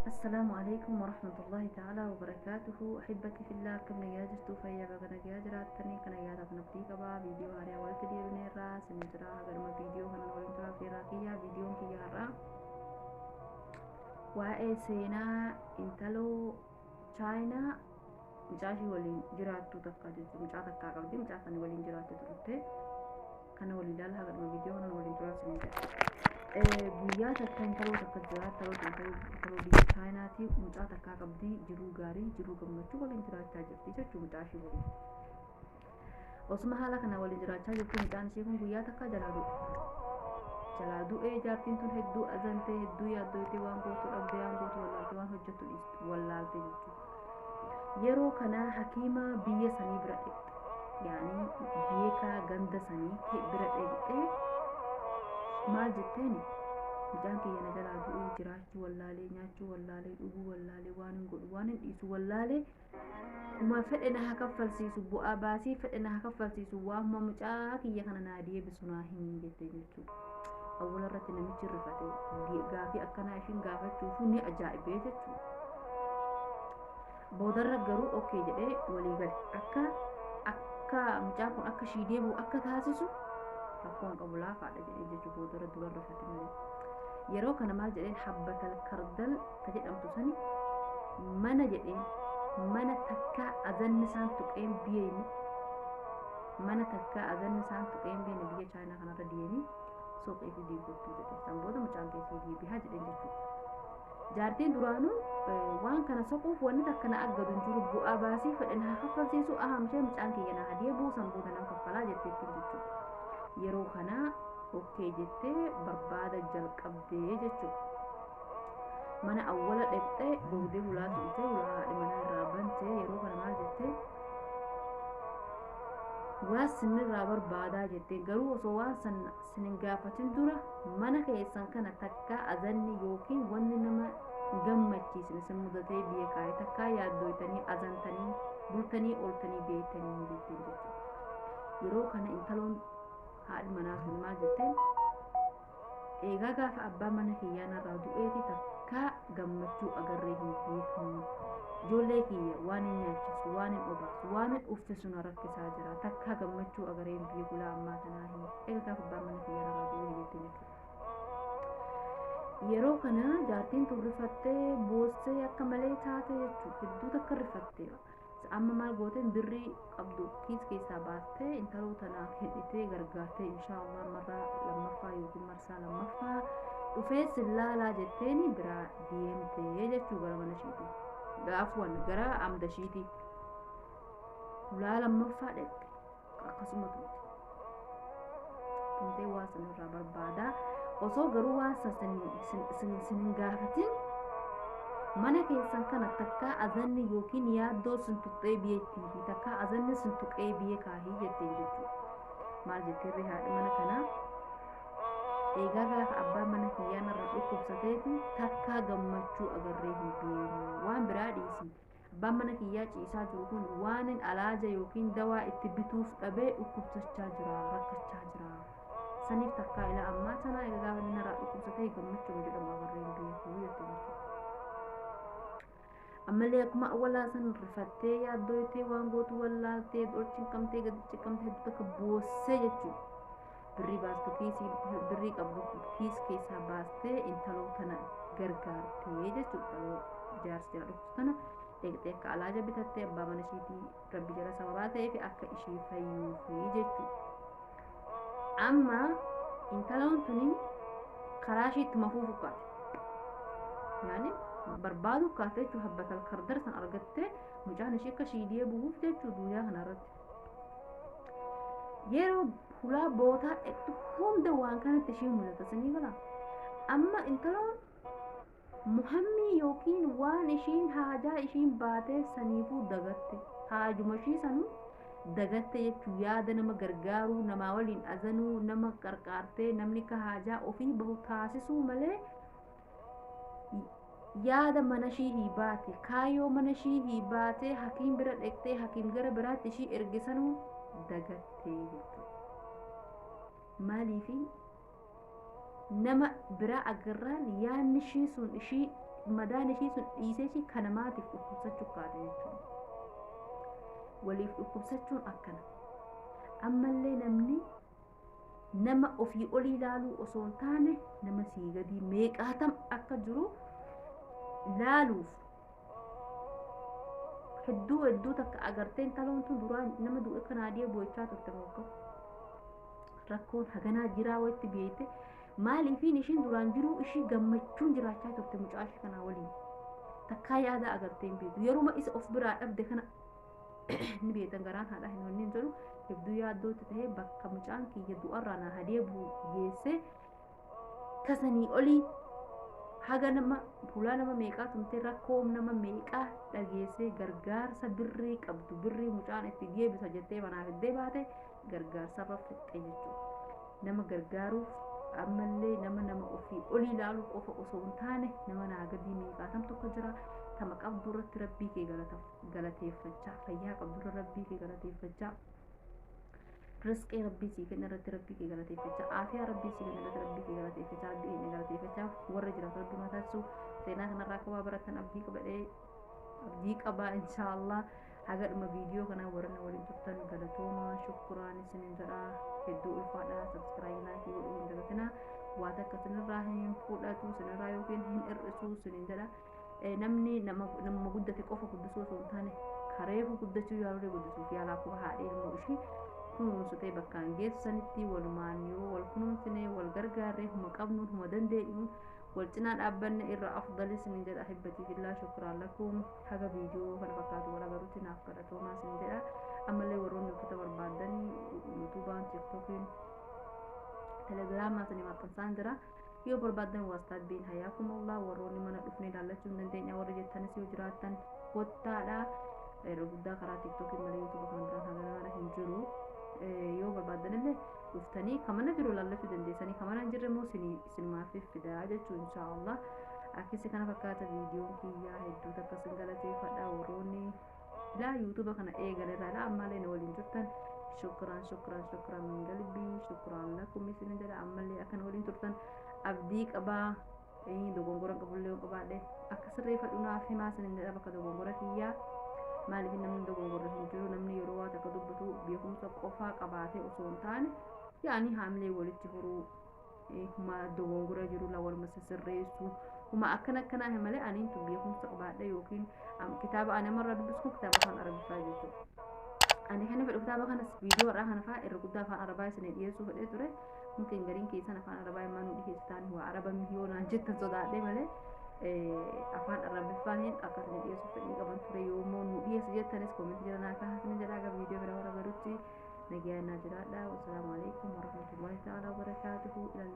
السلام عليكم ورحمة الله تعالى وبركاته. أحبتي في الله كم نجاجتو فيا بغنا جاجرات تاني كنا جاتا نبتي كبا فيديو هاري أولت دي بنيرا سنجرا هغرما فيديو هنا نولنترا في راكيا فيديو كي يارا وآي سينا انتلو چاينا مجاشي ولين جراتو تكا جزو مجاتا كا قبدي مجاتا نولين جراتو ترتي كان ولين لالها هغرما فيديو هنا نولنترا سنجرا guyyaa takkaan taloo takka jiraat taloo biyya chaayinaati mucaa takkaa qabdii jiruu gaarii jiruu gammachuu waliin jiraachaa jirti jechuun mucaa ishee waliin osuma haala kana waliin jiraachaa jirtu mucaan ishee kun guyyaa takkaa jalaa du'ee jaartiin tun hedduu azantee hedduu yaaddoytee waan gootu dhabdee waan gootu wallaaltee waan hojjettu wallaaltee jechuudha. Yeroo kana hakiima biyya sanii bira dhaqxe yaani beekaa ganda sanii bira dhaqxee maal jetteeni mucaan kiyya na jalaa du'ee jiraachuu wallaalee nyaachuu wallaalee dhuguu wallaalee waan hin godhu waan hin dhiisu wallaalee kuma fedhe na haa kaffalsiisu bu'aa baasii fedhe na haa kaffalsiisu waamma mucaa kiyya kana naa deebisu naa himin jettee jechuudha. Awwala irratti namichi rifate gaafii akkanaa ishiin gaafachuufu ni ajaa'ibee jechuudha. Boodarra garuu okkee jedhee walii gale akka mucaan kun akka ishii deebi'u akka taasisu rakkoon qabu laafaadha jedhee jechuudha. Boodarra dura rifate malee yeroo kana maal jedheen habbatal kardal ka jedhamtu sani mana jedheen mana takkaa azanni isaan tuqeen biyeeni mana takkaa azanni isaan tuqeen biyeeni biyya chaayinaa kanarra deemanii suuqii fi diigottuu jedhee san booda mucaan keessii deebi'aa jedheen jechuudha. Jaartiin duraanuu waan kana soquuf wanni takka na aggadu hin jiru bu'aa baasii fedhe na kaffalsiisu ahamshee mucaan kiyya na deebi'u san booda nan kaffalaa jetteettiin jechuudha. Yeroo kana okkee jettee barbaada jalqabdee jechuudha. Mana awwala dhaqxee boodee hulaa tuutee hulaa haadhi manaa irraa bantee yeroo kana maal jettee waan sinirraa barbaadaa jettee garuu osoo waan sana sinin gaafatin dura mana keessan kana takkaa azanni yookiin wanni nama gammachiisne sin mudatee biyya kaayee takkaa yaaddoytanii azantanii bultanii ooltanii beektanii hin jetteen jechuudha. Yeroo kana intaloon haadhi manaa sun maal jetteen eegaa gaafa abbaa mana kiyyaa narraa du'eeti takkaa gammachuu agarree hin beeknu ijoollee kiyya waan hin nyaachisu waan hin obaasu waan hin uffisu na rakkisaa jira takkaa gammachuu agarree hin beeku laa ammaa tanaa hin eegaa gaafa abbaa mana kiyyaa narraa du'ee jettee jechuudha. Yeroo kana jaartiin tun rifattee boossee akka malee taate jechuudha. Hedduu takka rifattee amma maal gooteen birrii qabdu kiis keessaa baastee intaloo tanaaf hidhitee gargaartee inshaallah marraa lammaffaa yookiin marsaa lammaffaa dhufee sillaalaa jetteeni biraa deemtee jechuu gara mana ishiitii gaafuwan gara amda ishiitii ulaa lammaffaa dhaqxe akkasuma tumtee waa sanirraa barbaadaa osoo garuu waan sin gaafatin mana keessan kana takkaa azanni yookiin yaaddoo sin tuqxee biyyeettii fi takkaa azanni sin tuqee biyye kaahii jetteen jechuudha. Maal jetteerri haadhi mana kanaa eegaa gaafa abbaa mana kiyyaa narra dhukkubsateeti takkaa gammachuu agarree hin beeknu waan biraa dhiisi. Abbaan mana kiyyaa ciisaa jiru kun waan hin alaaja yookiin dawaa itti bituuf dhabee dhukkubsachaa jira rakkachaa jira. Saniif takkaa ila ammaa tanaa eegaa gaafa inni narraa dhukkubsatee gammachuu jedhamu agarree hin beeknu jettee jechuudha. Ammallee akkuma awwalaa san rifattee yaaddoytee waan gootu wallaaltee dolchiin qabtee gadichi qabtee hedduu takka boossee jechuudha. Birrii baastu kiisii birrii qabdu kiis keessaa baastee intaloo tana gargaartee jechuudha. Jaarsi jala dhuftu tana deegtee akka alaaja bitattee abbaa mana ishiitii rabbi jala sababaa ta'eef akka ishee fayyuufi jechuudha. Amma intaloon tuni karaa ishii ittuma fuufuqqaate. Yaani barbaadu kaatee jechuun habbatal kardar san argattee mucaan ishee akka ishii deebi'uuf jechuudha guyyaa kanarratti. Yeroo hulaa bootaa dhaqxu hunda waan kanatti ishee mul'ata sanii gala. Amma intaloon muhammii yookiin waan ishiin haajaa ishiin baatee saniifuu dagatte haajuma ishii sanuu dagatte jechuun yaada nama gargaaruu namaa waliin azanuu nama qarqaartee namni ka haajaa ofii bahu taasisuu malee yaada mana ishii baate kaayoo mana ishii baate hakiim bira dhaqxee hakiim gara biraatti ishii ergisanuu dagattee jechuudha. Maaliifi nama bira agarraan yaanni ishii sun ishii madaan ishii sun dhiisee ishii kanamaatiif dhukkubsachuu kaate jechuudha. Waliif dhukkubsachuun akkana. Ammallee namni nama ofii olii ilaaluu osoo hin taane nama sii gadi meeqaatam akka jiru laaluuf hedduu takka agartee intaloon tun duraan nama du'e kan adii boo'ichaa turte mookka rakkoon haganaa jiraa walitti beeyte maaliifiin ishiin duraan jiruu ishii gammachuun jiraachaa turte mucaa ishii kanaa waliin takkaa yaada agartee hin beektu yeruma isa of biraa dhabde kana ni beektan garaan haadha hin wanni hin jedhu hedduu yaaddootti tahee bakka mucaan kiyya du'arraa na hadee geesse kasanii olii haga nama fuula nama meeqaa tumte rakkoom nama meeqaa dhageesse gargaarsa birrii qabdu birrii mucaan itti geebisa jettee manaaf iddee baate gargaarsa irra fixxe jechuudha. Nama gargaaruuf ammallee nama ofii olii ilaaluu qofa osoo hin taane nama naagadii meeqaatam tokko jira. Tama qabdu irratti rabbii kee galateeffachaa fayyaa qabdu irra rabbii kee galateeffachaa rizqii rabbii sii kenna irratti rabbii kee galateeffachaa aafiyaa rabbii sii kenna irratti rabbii kee galateeffachaa rabbii keenya galateeffachaa warra jiran kan addunyaa taasisu seenaa kanarraa akka baratan abdii qabaa inshaallah. Hagadhuma viidiyoo kanaa warra na waliin turtan galatooma shukuraan isinin jedha hedduu ulfaadha sabskiraayib laayikii godhuu hin dagatinaa waa takka sinirraa hin fudhatu sinirraa yookiin hin hir'isu sinin jedha. Namni nama guddate qofa guddisuu osoo hin taane kareefu guddachuu yaaluu guddisuuf yaalaa kuba haadhee ilmoo ishii kunuunsitee bakkaan geessanitti walumaan yoo wal kunuunsine wal gargaarree huma qabnu huma dandeenyu wal cinaa dhaabbanne irra afdalis ni jedha hibbatii fillaa shukraan lakum haga viidiyoo kana fakkaatu wal agarutti naaf kadhatoomaa sin jedha. Ammallee warroonni uffata barbaadanii yuutuubaan tiktookiin telegiraamaa sanii maxxansaan jira. Yoo barbaadan waastaabbiin hayaakumullah warroonni mana dhufnee ilaallachuu hin dandeenya warri jettanis yoo jiraattan kottaadha. Yeroo guddaa karaa tiktookiin malee yuutuuba kan biraan hagaraadha hin jiru. Yoo barbaadan illee dhuftanii kamana jiru ilaallachuu dandeessanii kamana hin jirre immoo isinimaaf fidaa jechuu inshaallah. Akkasi kana fakkaata viidiyoon kiyyaa hedduu takka sin galateeffadha warroonni ilaa yuutuuba kana eegalerraadha ammallee na waliin jirtan shukran min qalbii shukran lakum isin jedha ammallee akkan waliin turtan abdii qabaa dogongoran qabullee qabaadhe akka sirreeffadhu naaf himaa isin jedha bakka dogongora kiyyaa maaliif namni dogongorra hin jiru namni yeroo waa takka dubbatu beekumsa qofaa qabaatee osoo hin taane yaani haamilee walitti horuu huma dogongora jiru la wal sirreessu huma akkana malee aniin tu beekumsa qabaadhe yookiin kitaaba ani amarraa dubbisku kitaaba afaan arabiffaa jechuudha. Ani kan fedhu kitaaba kanas viidiyoo irraa kana fa'aa irra guddaa afaan arabaa isin dhiyeessuu fedhee ture. Mungkin gariin keessan afaan arabaa immoo nu dhiyeessitaan waa araba yoo naan jettan sodaadhe malee afaan arabiffaa hin akkasuma dhiyeessuu fedhii qaban ture yoo immoo nu dhiyeessu jettanis koomentii jala naa kaasanii jedhaa gara viidiyoo bira warra garuutti nagaa naa jiraadha. Wassalaamu alaikum warahmatullahi ta'ala wabarakaatuhu. Ilaalli